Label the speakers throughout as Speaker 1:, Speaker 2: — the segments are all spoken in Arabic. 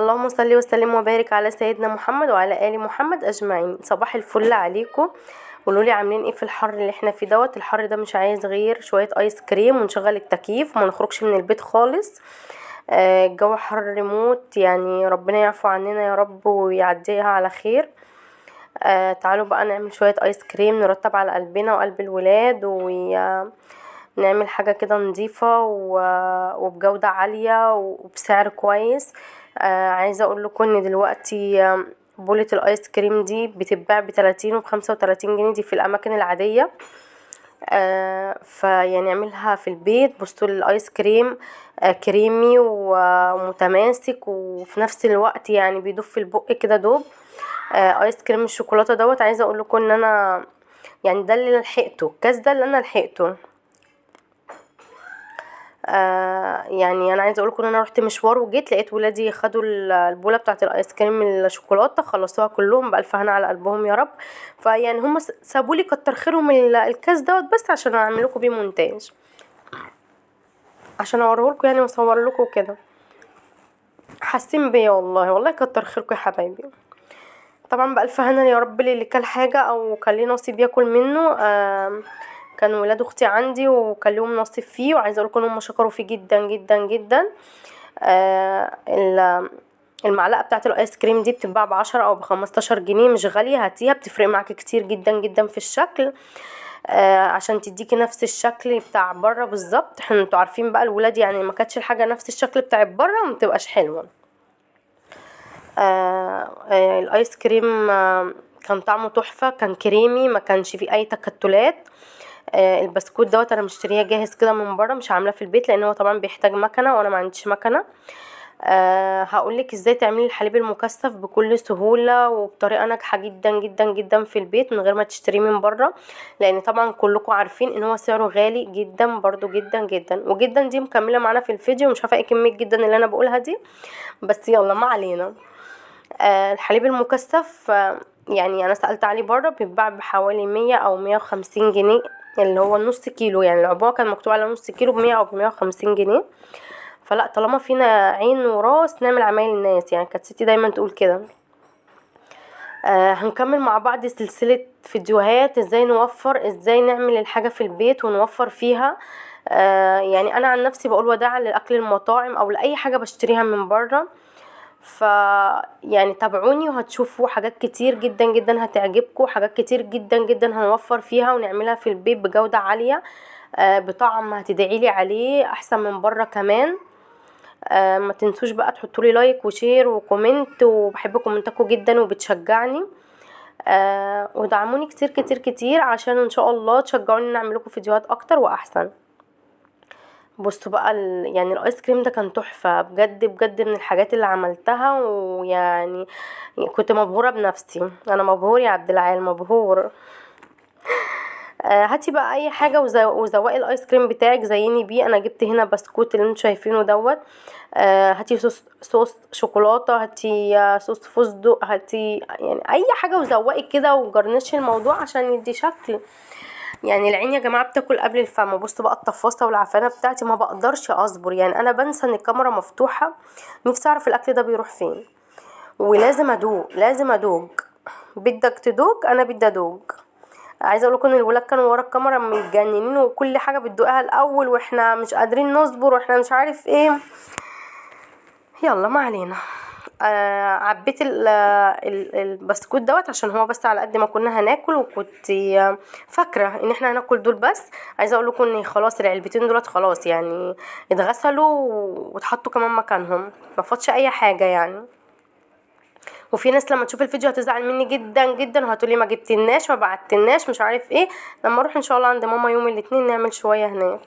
Speaker 1: اللهم صل وسلم وبارك على سيدنا محمد وعلى آل محمد أجمعين. صباح الفل عليكم. قولولي عاملين ايه في الحر اللي احنا فيه دوت. الحر ده مش عايز غير شوية ايس كريم ونشغل التكييف وما نخرجش من البيت خالص. الجو حر موت، يعني ربنا يعفو عننا يا رب ويعديها على خير. تعالوا بقى نعمل شوية ايس كريم نرتب على قلبنا وقلب الولاد، ونعمل حاجة كده نظيفة وبجودة عالية وبسعر كويس. عايزة اقول لكم ان دلوقتي بولة الايس كريم دي بتتباع ب30 وب35 جنيه، دي في الاماكن العادية. فيعني نعملها في البيت. بصوا الايس كريم كريمي ومتماسك وفي نفس الوقت يعني بيدوب في البق كده دوب. ايس كريم الشوكولاته دوت. عايزه اقول لكم ان انا يعني ده اللي لحقته، الكاس ده اللي انا لحقته. يعني انا عايزه اقول لكم ان انا رحت مشوار وجيت لقيت ولادي خدوا البوله بتاعه الايس كريم الشوكولاته، خلصوها كلهم بالف هنا على قلبهم يا رب. فيعني هم سابوا لي كتر خيرهم الكاس دوت بس عشان اعمل لكم بيه مونتاج، عشان اوريه لكم يعني واصور لكم كده. حاسين بيا والله والله كتر خيركم يا حبايبي. طبعا بألف هنا يا رب اللي كل حاجه او كان ليه نصيب ياكل منه. كان ولاد اختي عندي وكان لهم نصيب فيه، وعايزه اقول لكم هم شكروا فيه جدا جدا جدا. المعلقه بتاعه الايس كريم دي بتتباع ب10 او ب15 جنيه، مش غاليه. هاتيها بتفرق معاكي كتير جدا جدا في الشكل. عشان تديكي نفس الشكل بتاع بره بالظبط. انتوا عارفين بقى الولاد يعني ما كانتش الحاجه نفس الشكل بتاع بره وما بتبقاش حلوه. الايس كريم كان طعمه تحفه، كان كريمي ما كانش فيه اي تكتلات. البسكوت دوت انا مشتريه جاهز كده من بره، مش عاملاه في البيت لان هو طبعا بيحتاج مكنه وانا ما عنديش مكنه. هقولك ازاي تعملي الحليب المكثف بكل سهوله وبطريقه ناجحه جدا جدا جدا في البيت من غير ما تشتريه من بره، لان طبعا كلكم عارفين ان هو سعره غالي جدا برضو جدا جدا وجدا. دي مكمله معانا في الفيديو، مش عارفه ايه كميه جدا اللي انا بقولها دي، بس يلا ما علينا. الحليب المكثف يعني انا سألت عليه بره بيتباع بحوالي 100 او 150 جنيه، اللي هو نص كيلو. يعني العبوة كان مكتوب على نص كيلو ب100 او ب150 جنيه. فلا طالما فينا عين وراس نعمل عمايل الناس، يعني كانت ستي دايما تقول كده. هنكمل مع بعض سلسلة فيديوهات ازاي نوفر، ازاي نعمل الحاجة في البيت ونوفر فيها. يعني انا عن نفسي بقول وداع لاكل المطاعم او لاي حاجة بشتريها من بره. يعني تابعوني وهتشوفوا حاجات كتير جدا جدا هتعجبكم، حاجات كتير جدا جدا هنوفر فيها ونعملها في البيت بجودة عالية، بطعم هتدعيلي عليه احسن من بره كمان. ما تنسوش بقى تحطولي لايك وشير وكومنت، وبحب كومنتاكم جدا وبتشجعني. ودعموني كتير كتير كتير عشان ان شاء الله تشجعوني نعمل لكم فيديوهات اكتر واحسن. بصوا بقى يعني الايس كريم ده كان تحفة بجد بجد، من الحاجات اللي عملتها ويعني كنت مبهورة بنفسي. انا مبهور يا عبد العال مبهور. هاتي بقى اي حاجه وزوقي الايس كريم بتاعك زيني بيه. انا جبت هنا بسكوت اللي انتوا شايفينه دوت. هاتي صوص شوكولاته، هاتي صوص فستق، هاتي يعني اي حاجه وزوقي كده وجرنشي الموضوع عشان يدي شكل. يعني العين يا جماعه بتاكل قبل الفم. بصوا بقى الطفاسه والعفانه بتاعتي ما بقدرش اصبر، يعني انا بنسى ان الكاميرا مفتوحه، نفسي اعرف الاكل ده بيروح فين. ولازم ادوق لازم ادوق. بدك تدوق انا بدي ادوق. عايزه اقول لكم ان الولاد كانوا ورا الكاميرا متجننين وكل حاجه بتدوقها الاول واحنا مش قادرين نصبر واحنا مش عارف ايه. يلا ما علينا. عبيت البسكوت دوت عشان هو بس على قد ما كنا هناكل، وكنت فاكره ان احنا هناكل دول بس. عايزه اقول لكم ان خلاص العلبتين دولت خلاص يعني اتغسلوا واتحطوا كمان مكانهم، ما فاتش اي حاجه يعني. وفي ناس لما تشوف الفيديو هتزعل مني جدا جدا وهتقولي ما جبتلناش ما بعتلناش مش عارف ايه. لما اروح ان شاء الله عند ماما يوم الاثنين نعمل شويه هناك.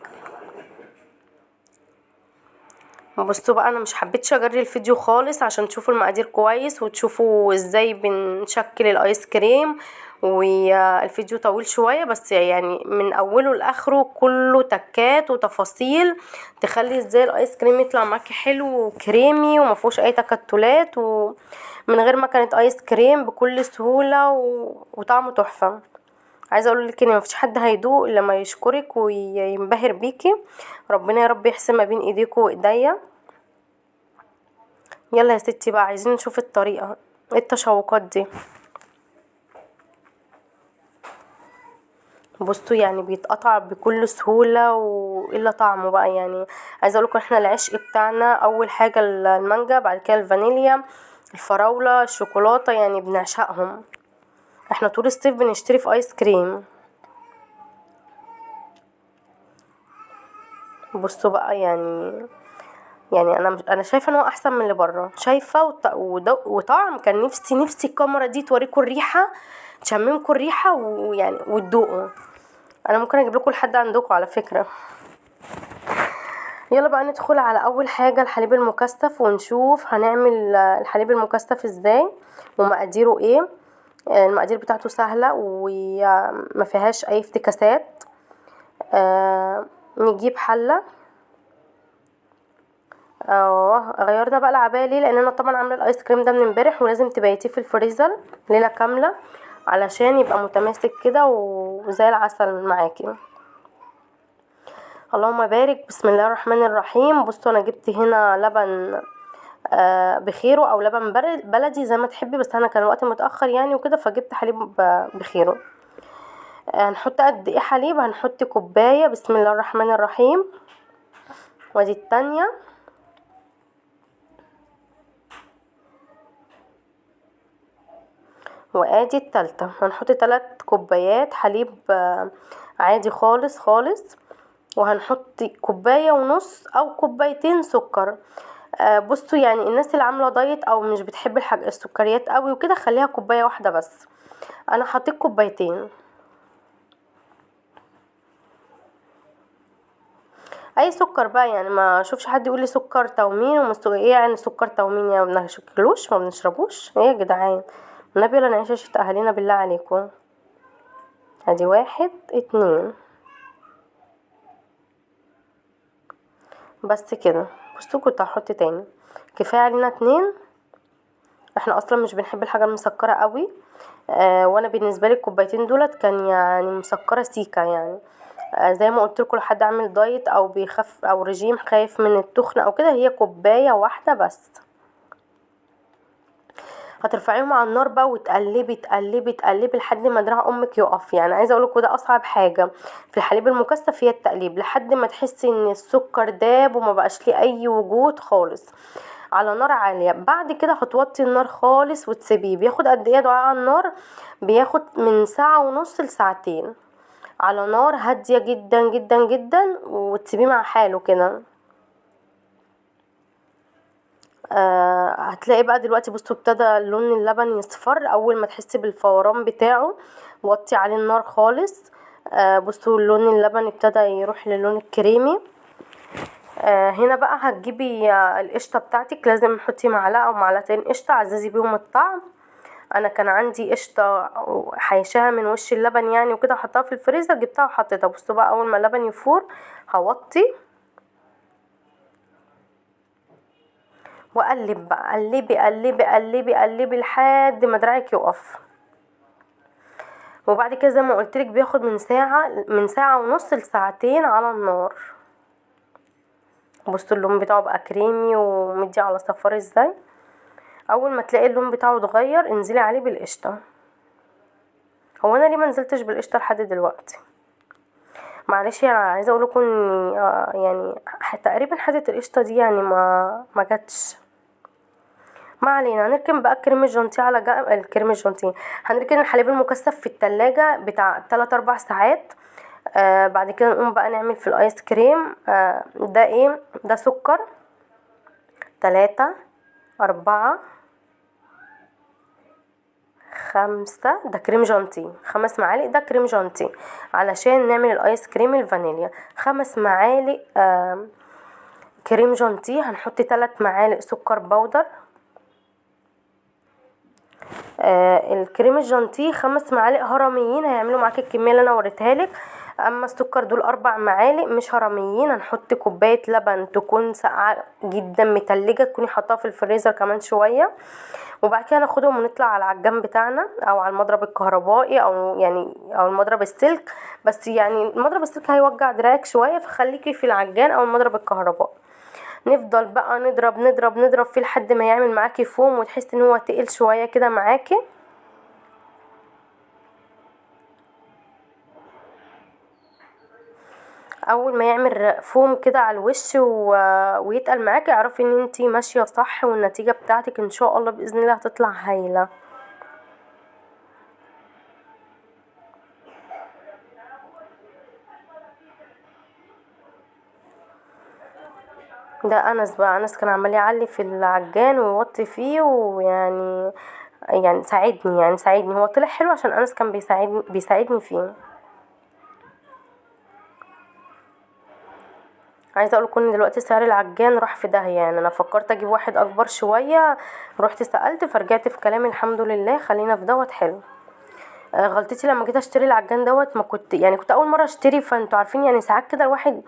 Speaker 1: بصوا بقى انا مش حبيتش اجري الفيديو خالص عشان تشوفوا المقادير كويس وتشوفوا ازاي بنشكل الايس كريم. والفيديو طويل شويه بس يعني من اوله لاخره كله تكات وتفاصيل تخلي ازاي الايس كريم يطلع معاكي حلو وكريمي ومفيهوش اي تكتلات ومن غير ما كانت ايس كريم بكل سهوله وطعمه تحفه. عايزه اقول لك ان مفيش حد هيدوق الا لما يشكرك وينبهر بيكي. ربنا يا رب يحسن ما بين ايديكم وايديا. يلا يا ستي بقى عايزين نشوف الطريقة، ايه التشوقات دي. بصوا يعني بيتقطع بكل سهولة والا طعمه بقى يعني. عايزه اقولكم احنا العشق بتاعنا اول حاجة المانجا، بعد كده الفانيليا، الفراولة، الشوكولاتة، يعني بنعشقهم. احنا طول الصيف بنشتري في ايس كريم. بصوا بقى يعني انا شايفه ان هو احسن من اللي بره، شايفه وطعم. كان نفسي الكاميرا دي توريكم الريحه، تشممكم الريحه ويعني وتدوقوا. انا ممكن اجيب لكم لحد عندكم على فكره. يلا بقى ندخل على اول حاجه الحليب المكثف، ونشوف هنعمل الحليب المكثف ازاي ومقاديره ايه. المقادير بتاعته سهله وما فيهاش اي افتكاسات. نجيب حله. غيرنا بقى العباية ليه؟ لان انا طبعا عامله الايس كريم ده من امبارح، ولازم تبيتيه في الفريزر ليله كامله علشان يبقى متماسك كده وزي العسل معاكي. اللهم بارك. بسم الله الرحمن الرحيم. بصوا انا جبت هنا لبن بخيره او لبن بلدي زي ما تحبي، بس انا كان الوقت متاخر يعني وكده فجبت حليب بخيره. هنحط قد ايه حليب؟ هنحط كوبايه. بسم الله الرحمن الرحيم. ودي التانية. وادي التالتة. هنحط 3 كوبايات حليب عادي خالص خالص. وهنحط كوباية ونص او كوبايتين سكر. بصوا يعني الناس اللي عامله دايت او مش بتحب السكريات قوي وكده خليها كوبايه واحده بس. انا حطيت كوبايتين. اي سكر بقى يعني، ما اشوفش حد يقول لي سكر تومين ايه يعني سكر تومين يعني؟ ما بناكلوش ما بنشربوش ايه يا جدعان؟ النبي لا نعيش عيشه اهالينا بالله عليكم. ادي 1 2 بس كده. بصوا كنت هحط تاني، كفايه علينا 2. احنا اصلا مش بنحب الحاجه المسكره قوي. وانا بالنسبه لي الكوبايتين دولت كان يعني مسكره سيكا يعني. زي ما قلت لكم، لو حد عامل دايت او بيخاف او رجيم خايف من التخن او كده، هي كوبايه واحده بس. هترفعيهم على النار بقى وتقلبي تقلبي تقلبي لحد ما دراع امك يقف. يعني عايزه اقول لكم ده اصعب حاجه في الحليب المكثف، هي التقليب لحد ما تحسي ان السكر داب وما بقاش ليه اي وجود خالص، على نار عاليه. بعد كده هتوطي النار خالص وتسيبيه. بياخد قد ايه دعاء على النار؟ بياخد من ساعه ونص لساعتين على نار هاديه جدا جدا جدا، وتسيبيه مع حاله كده. هتلاقي بقى دلوقتي بصوا ابتدى لون اللبن يصفر. اول ما تحسي بالفوران بتاعه وطي عليه النار خالص. بصوا لون اللبن ابتدى يروح للون الكريمي. هنا بقى هتجيبي القشطه بتاعتك، لازم تحطي معلقه او معلقتين قشطه عززي بيهم الطعم. انا كان عندي قشطه حيشاها من وش اللبن يعني وكده، حطها في الفريزر، جبتها وحطيتها. بصوا بقى اول ما اللبن يفور هوطي واقلب بقى، قلبي قلبي قلبي قلبي لحد ما دراعك يقف. وبعد كده زي ما قلتلك بياخد من ساعة ونص لساعتين على النار. بصوا اللون بتاعه بقى كريمي ومدي على صفار ازاي. اول ما تلاقي اللون بتاعه اتغير انزلي عليه بالقشطه. هو انا ليه ما نزلتش بالقشطه لحد دلوقتي؟ معلش يعني عايزه اقول لكم ان يعني تقريبا حته القشطه دي يعني ما جاتش. ما علينا. هنركن بقى الكريم الجانتيه على جنب. الكريم الجانتيه هنركن الحليب المكثف في التلاجة بتاع 3-4 ساعات. بعد كده نقوم بقى نعمل في الايس كريم. ده ايه؟ ده سكر 3 4 5. ده كريم جانتيه 5 معالق. ده كريم جانتيه علشان نعمل الايس كريم الفانيليا. 5 معالق كريم جانتيه. هنحط 3 معالق سكر بودر. الكريم الجانتيه 5 معالق هرميين هيعملوا معاكي الكميه اللي انا وريتها لك. اما السكر دول 4 معالق مش هرميين. هنحط كوبايه لبن تكون ساقعه جدا متلجه، تكوني حطاها في الفريزر كمان شويه. وبعد كده ناخدهم ونطلع على العجان بتاعنا او على المضرب الكهربائي او المضرب السلك. بس يعني المضرب السلك هيوجع دراعك شويه، فخليكي في العجان او المضرب الكهربائي. نفضل بقى نضرب نضرب نضرب فيه لحد ما يعمل معاكي فوم وتحسي ان هو تقل شويه كده معاكي. اول ما يعمل فوم كده على الوش ويتقل معاكي اعرفي ان انتي ماشيه صح، والنتيجه بتاعتك ان شاء الله باذن الله هتطلع هايله. ده انس بقى، انس كان عمال يعلي في العجان ويوطي فيه، ويعني ساعدني هو طلع حلو عشان انس كان بيساعدني فيه. عايزه اقول ان دلوقتي سعر العجان راح في داهيه، يعني انا فكرت اجيب واحد اكبر شويه، رحت سالت فرجعت في كلامي الحمد لله، خلينا في دوت حلو. غلطتي لما جيت اشتري العجان دوت، ما كنت يعني كنت اول مره اشتري، فانتوا عارفين يعني ساعات كده الواحد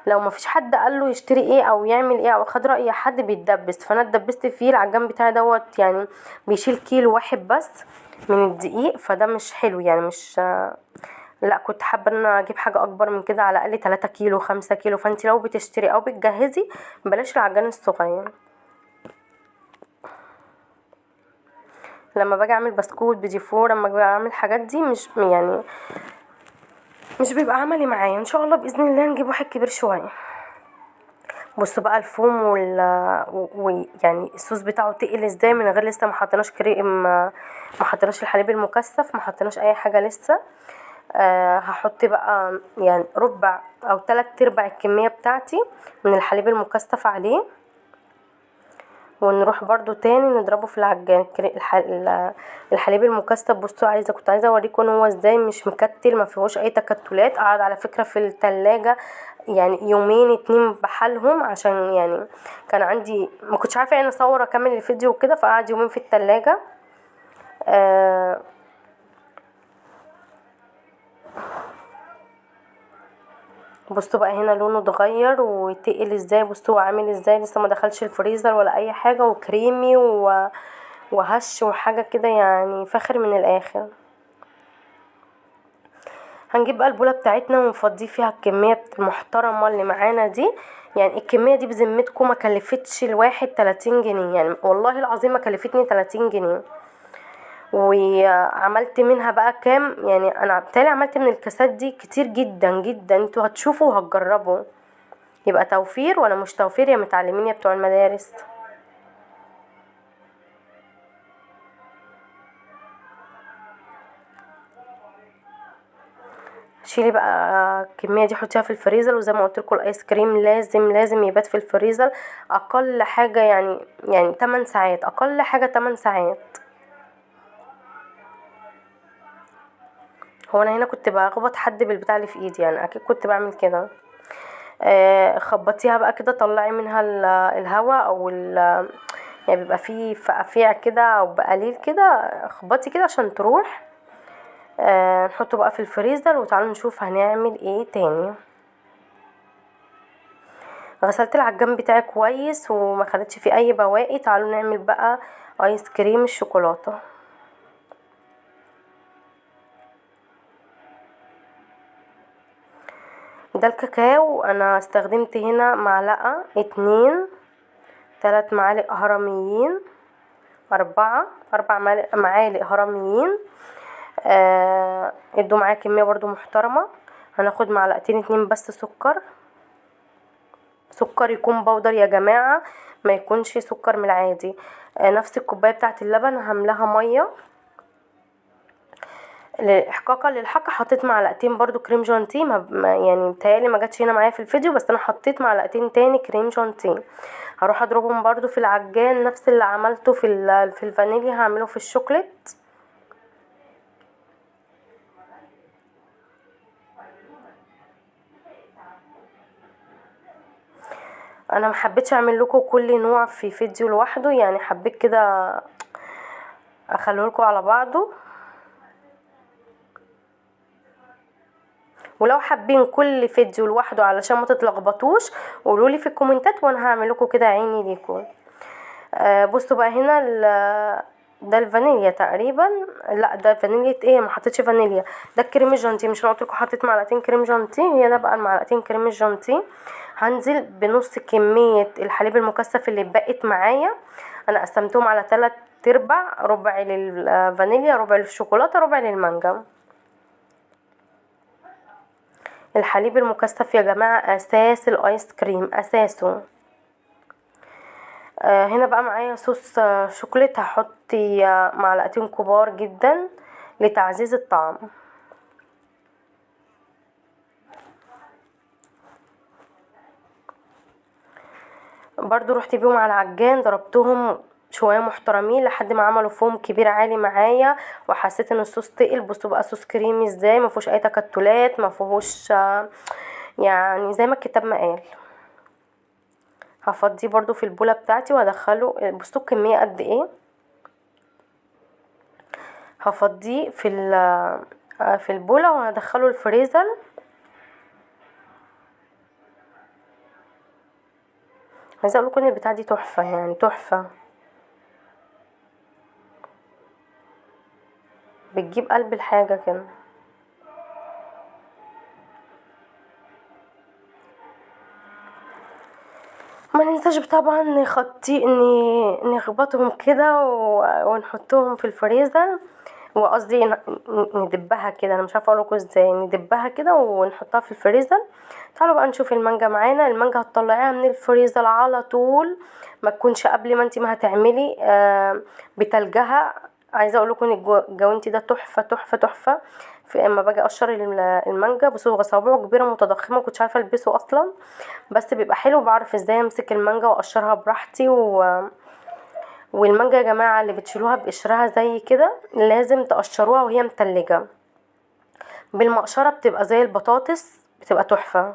Speaker 1: لو ما فيش حد قال له يشتري ايه او يعمل ايه او خد راي حد بيتدبس، فانا اتدبست فيه. العجان بتاعي دوت يعني بيشيل كيلو واحد بس من الدقيق، فده مش حلو يعني، مش لا كنت حابه ان انا اجيب حاجه اكبر من كده، على الاقل 3 كيلو 5 كيلو. فانت لو بتشتري او بتجهزي بلاش العجان الصغير. لما باجي اعمل بسكوت بديفور، لما باجي اعمل الحاجات دي مش بيبقى عملي معايا. ان شاء الله باذن الله نجيب واحد كبير شويه. بصوا بقى الفوم يعني الصوص بتاعه تقل ازاي من غير لسه ما حطيناش كريم، ما حطيناش الحليب المكثف، ما حطيناش اي حاجه لسه. هحط بقى يعني ربع او 3/4 الكميه بتاعتي من الحليب المكثف عليه، ونروح برضو تاني نضربه في العجان. الحليب المكثف بصوا كنت عايزه اوريكم ان هو ازاي مش مكتل، ما فيهوش اي تكتلات. قعد على فكره في التلاجة يعني يومين 2 بحالهم، عشان يعني كان عندي ما كنتش عارفه يعني اصور اكمل الفيديو وكده، فقعد يومين في التلاجة. بصوا بقى هنا لونه اتغير وتقل ازاي، بصوا عامل ازاي، لسه ما دخلش الفريزر ولا اي حاجه، وكريمي وهش وحاجه كده يعني فاخر من الاخر. هنجيب بقى البوله بتاعتنا ونفضي فيها الكميه المحترمه اللي معانا دي. يعني الكميه دي بذمتكم ما كلفتش الواحد 30 جنيه، يعني والله العظيم ما كلفتني 30 جنيه. وعملت منها بقى كام، يعني انا بتالي عملت من الكاسات دي كتير جدا جدا. انتوا هتشوفوا وهتجربوا، يبقى توفير ولا مش توفير يا متعلمين يا بتوع المدارس. شيلي بقى الكميه دي حطيها في الفريزر، وزي ما قلت لكم الايس كريم لازم يبات في الفريزر اقل حاجه يعني 8 ساعات، اقل حاجه 8 ساعات. هو انا هنا كنت بخبط حد بالبتاع اللي في ايدي، يعني اكيد كنت بعمل كده. خبطيها بقى كده، طلعي منها الهواء او يعني بيبقى فيه فقاقيع كده او بقليل كده، خبطي كده عشان تروح. نحطه بقى في الفريزر، وتعالوا نشوف هنعمل ايه تاني. غسلت العجان بتاعي كويس وما خدتش فيه اي بواقي. تعالوا نعمل بقى ايس كريم الشوكولاته. ده الكاكاو، انا استخدمت هنا معلقه 2 3 معالق هرميين 4 معالق هرميين. ادوا معايا كميه برضو محترمه. هناخد معلقتين 2 بس سكر يكون بودر يا جماعه، ما يكونش سكر من العادي. نفس الكوبايه بتاعه اللبن هملاها ميه. احقاقا للحق حطيت معلقتين برضو كريم جانتيه، يعني متهيألي ما جاتش هنا معايا في الفيديو، بس انا حطيت معلقتين تاني كريم جانتيه. هروح اضربهم برضو في العجان، نفس اللي عملته في الفانيليا هعمله في الشوكليت. انا محبتش اعمل لكم كل نوع في فيديو لوحده، يعني حبيت كده اخليه لكم على بعضه. ولو حابين كل فيديو لوحده علشان ما تتلخبطوش قولولي في الكومنتات وانا هعمل لكم كده عيني ليكم. بصوا بقى هنا ده الفانيليا تقريبا، لا ده فانيليا ايه، ما حطيتش فانيليا، ده الكريم الجانتيه. مش انا قلت لكم حطيت معلقتين كريم جانتيه، هي ده بقى المعلقتين كريم الجانتيه. هنزل بنص كمية الحليب المكثف اللي اتبقت معايا. انا قسمتهم على 3/4، ربع للفانيليا، ربع للشوكولاتة، ربع للمانجا. الحليب المكثف يا جماعة اساس الايس كريم، اساسه. هنا بقى معايا صوص شوكولات، هحط معلقتين كبار جدا لتعزيز الطعم. برضو رحت بيهم على العجان، ضربتهم شويه محترمين لحد ما عملوا فوم كبير عالي معايا، وحسيت ان الصوص تقل. بصوا بقى صوص كريمي ازاي، ما فيهوش اي تكتلات، ما فيهوش يعني زي ما الكتاب ما قال. هفضيه برضو في البوله بتاعتي وادخله. بصوا الكميه قد ايه. هفضيه في البوله وهدخله الفريزر. عايزه اقول لكم ان البتاعه دي تحفه، يعني تحفه، بتجيب قلب الحاجه كده. ما ننساش طبعا نخبطهم كده ونحطهم في الفريزر، وقصدي ندبها كده. انا مش عارفه اقولكوا ازاي، ندبها كده ونحطها في الفريزر. تعالوا بقى نشوف المانجا معانا. المانجا هتطلعيها من الفريزر على طول، ما تكونش قبل ما انتي ما هتعملي بتلجها. عايزه اقول لكم ان الجوانتي ده تحفه تحفه تحفه. اما باجي اقشر المانجا، بصوا صوابعه كبيره متضخمه، كنتش عارفه البسه اصلا، بس بيبقى حلو. بعرف ازاي امسك المانجا واقشرها براحتي. والمانجا يا جماعه اللي بتشيلوها بقشرها زي كده لازم تقشروها وهي متلجه. بالمقشره بتبقى زي البطاطس، بتبقى تحفه.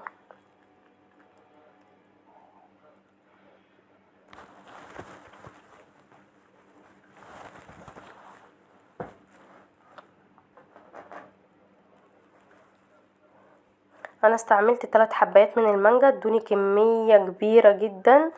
Speaker 1: انا استعملت 3 حبات من المانجا، ادوني كميه كبيره جدا.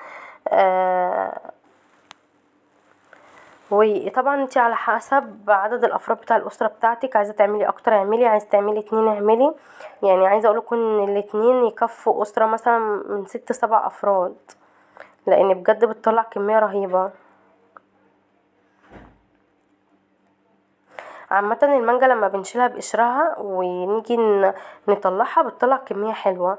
Speaker 1: وطبعا انتي على حسب عدد الافراد بتاع الاسره بتاعتك، عايزه تعملي اكتر اعملي، عايزه تعملي 2 اعملي. يعني عايزه اقولكم ان ال2 يكفوا اسره مثلا من 6-7 افراد، لان بجد بتطلع كميه رهيبه. عامه المانجا لما بنشيلها بقشرها ونيجي نطلعها بتطلع كميه حلوه.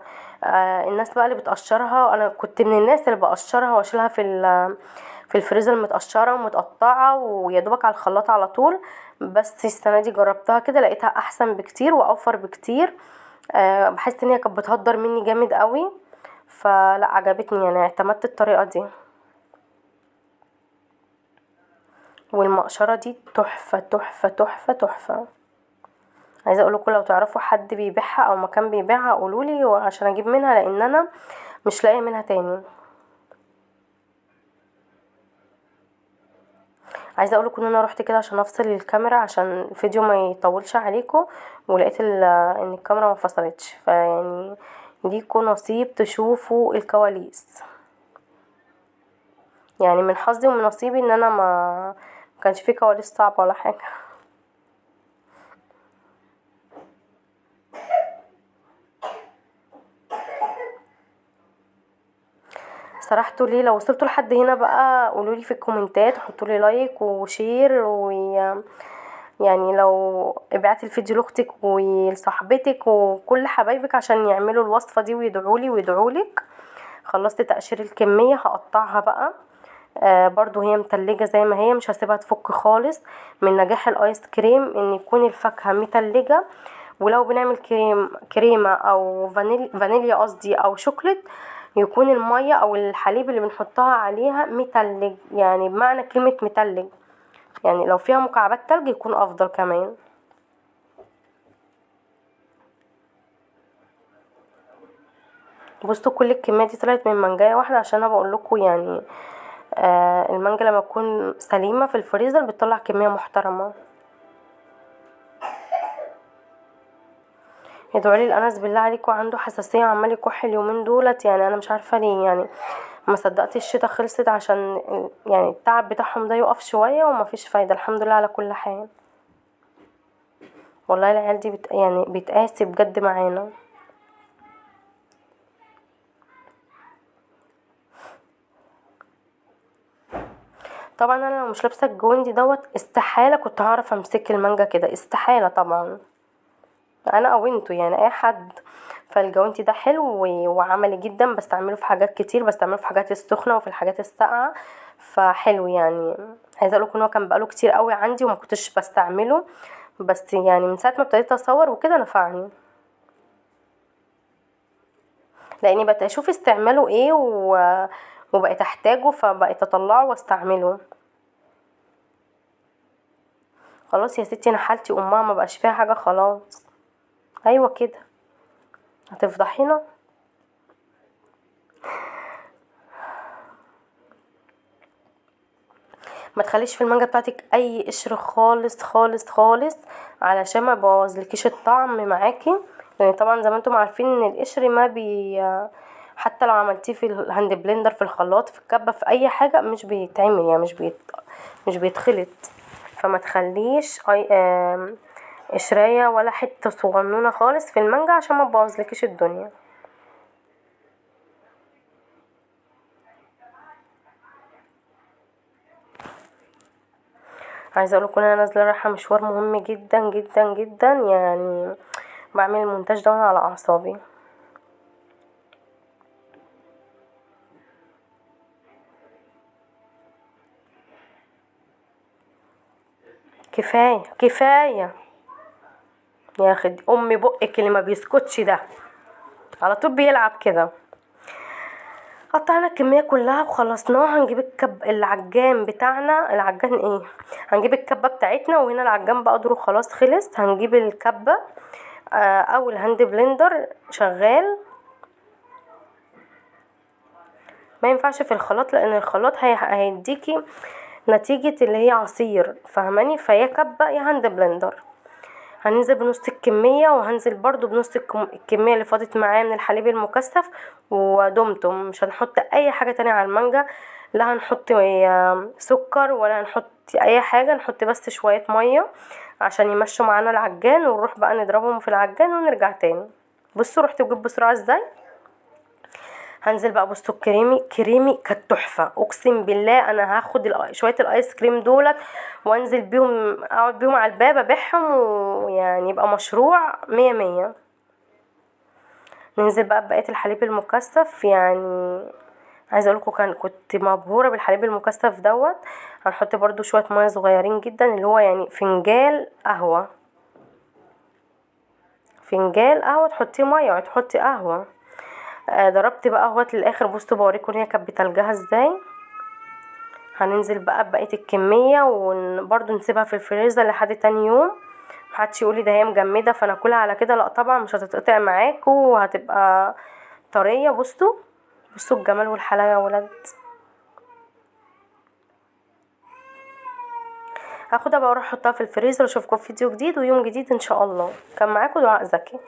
Speaker 1: الناس بقى اللي بتقشرها، انا كنت من الناس اللي بقشرها واشيلها في الفريزر متقشره ومتقطعه ويا دوبك على الخلاط على طول. بس السنه دي جربتها كده لقيتها احسن بكتير واوفر بكتير. بحس ان هي كانت بتهدر مني جامد قوي، فلا عجبتني، يعني اعتمدت الطريقه دي. والمقشره دي تحفه تحفه تحفه تحفه. عايزه اقول لكم لو تعرفوا حد بيبيعها او مكان بيبيعها قولولي عشان اجيب منها، لان انا مش لاقيه منها تاني. عايزه اقول لكم ان انا رحت كده عشان افصل الكاميرا عشان الفيديو ما يطولش عليكم، ولقيت ان الكاميرا ما فصلتش، فيعني ليكوا نصيب تشوفوا الكواليس. يعني من حظي ومن نصيبي ان انا ما كانش فيه كواليس صعبه ولا حاجه. سرحتوا ليه؟ لو وصلتوا لحد هنا بقى قولولي في الكومنتات، وحطولي لايك وشير، يعني لو ابعتي الفيديو لاختك ولصاحبتك وكل حبايبك عشان يعملوا الوصفه دي ويدعولي ويدعولك. خلصت تقشير الكميه، هقطعها بقى. برضو هي متلجة زي ما هي، مش هسيبها تفك خالص. من نجاح الايس كريم ان يكون الفاكهة متلجة. ولو بنعمل كريمة او فانيليا قصدي او شوكليت، يكون المية او الحليب اللي بنحطها عليها متلج، يعني بمعنى كلمة متلج. يعني لو فيها مكعبات تلج يكون افضل كمان. بصوا كل الكمية دي طلعت من منجاية واحدة، عشان انا بقول لكم يعني المانجا لما تكون سليمة في الفريزر بتطلع كمية محترمة. ادعوا لي الانس بالله عليكم، عنده حساسيه وعمال يكح اليومين دولت، يعني انا مش عارفه ليه. يعني ما صدقت الشتا خلصت عشان يعني التعب بتاعهم ده يقف شويه، ومفيش فايده. الحمد لله على كل حال. والله العيال دي يعني بتقاسي بجد معانا. طبعا انا لو مش لابسه الجوندي دوت استحاله كنت هعرف امسك المانجا كده، استحاله طبعا، انا او انتوا يعني اي حد. فالجوانتي ده حلو وعملي جدا، بستعمله في حاجات كتير، بستعمله في حاجات السخنه وفي الحاجات الساقعه، فحلو يعني. عايزه اقولكم ان هو كان بقاله كتير قوي عندي وما كنتش بستعمله، بس يعني من ساعه ما ابتديت اصور وكده نفعني، لاني بقيت اشوف استعماله ايه وبقيت احتاجه، فبقيت اطلعه واستعمله. خلاص يا ستي انا حالتي امها ما بقاش فيها حاجه خلاص. ايوه كده، هتفضحينا. ما تخليش في المانجا بتاعتك اي قشر خالص خالص خالص، علشان ما يبوظلكيش الطعم معاكي، لان طبعا زي ما انتم عارفين ان القشر ما بي حتى لو عملتيه في الهاند بلندر، في الخلاط، في الكبه، في اي حاجه مش بيتعمل يعني، مش بيتخلط. فما تخليش اي قشرية ولا حته صغنونه خالص في المانجا عشان ما تبوظلكيش الدنيا. عايزه اقولكم ان انا نازله رايحه مشوار مهم جدا جدا جدا، يعني بعمل المونتاج ده وانا على اعصابي. كفايه كفايه يا اخي، امي بقك اللي ما بيسكتش ده على طول بيلعب كده. قطعنا الكميه كلها وخلصناها، هنجيب العجان بتاعنا، العجان ايه، هنجيب الكبه بتاعتنا، وهنا العجان بقدره خلاص خلص. هنجيب الكبه او الهاند بلندر شغال، ما ينفعش في الخلاط، لان الخلاط هيديكي نتيجة اللي هي عصير، فاهماني؟ فيا كبة يا هاند بلندر. هننزل بنص الكمية، وهنزل برضو بنص الكمية اللي فاضت معايا من الحليب المكثف ودمتم. مش هنحط اي حاجة تانية على المانجا، لا هنحط سكر ولا هنحط اي حاجة، نحط بس شوية مية عشان يمشوا معانا العجان، ونروح بقى نضربهم في العجان ونرجع تاني. بصوا رحت وجيب بسرعة ازاي. هنزل بقى بصوا كريمي كانت تحفه، اقسم بالله انا هاخد شويه الايس كريم دولت وانزل بيهم، اقعد بيهم على الباب ابيعهم، ويعني يبقى مشروع مية مية. ننزل بقى ببقيه الحليب المكثف، يعني عايزه اقولكم كنت مبهوره بالحليب المكثف دوت. هنحط برضو شويه ميه صغيرين جدا، اللي هو يعني فنجان قهوه، فنجان قهوه تحطيه ميه وتحطي قهوه. ضربت بقى اهوت للاخر، بصوا بوريكم هي كانت بتلجها ازاي. هننزل بقى ببقيه الكميه، وبرضو نسيبها في الفريزر لحد تاني يوم. محدش يقولي ده هي مجمده فناكلها على كده، لا طبعا مش هتتقطع معاكم وهتبقى طريه. بصوا بصوا الجمال والحلاوه يا ولاد. هاخدها بقى واروح احطها في الفريزر، واشوفكم في فيديو جديد ويوم جديد ان شاء الله. كان معاكم دعاء زكي.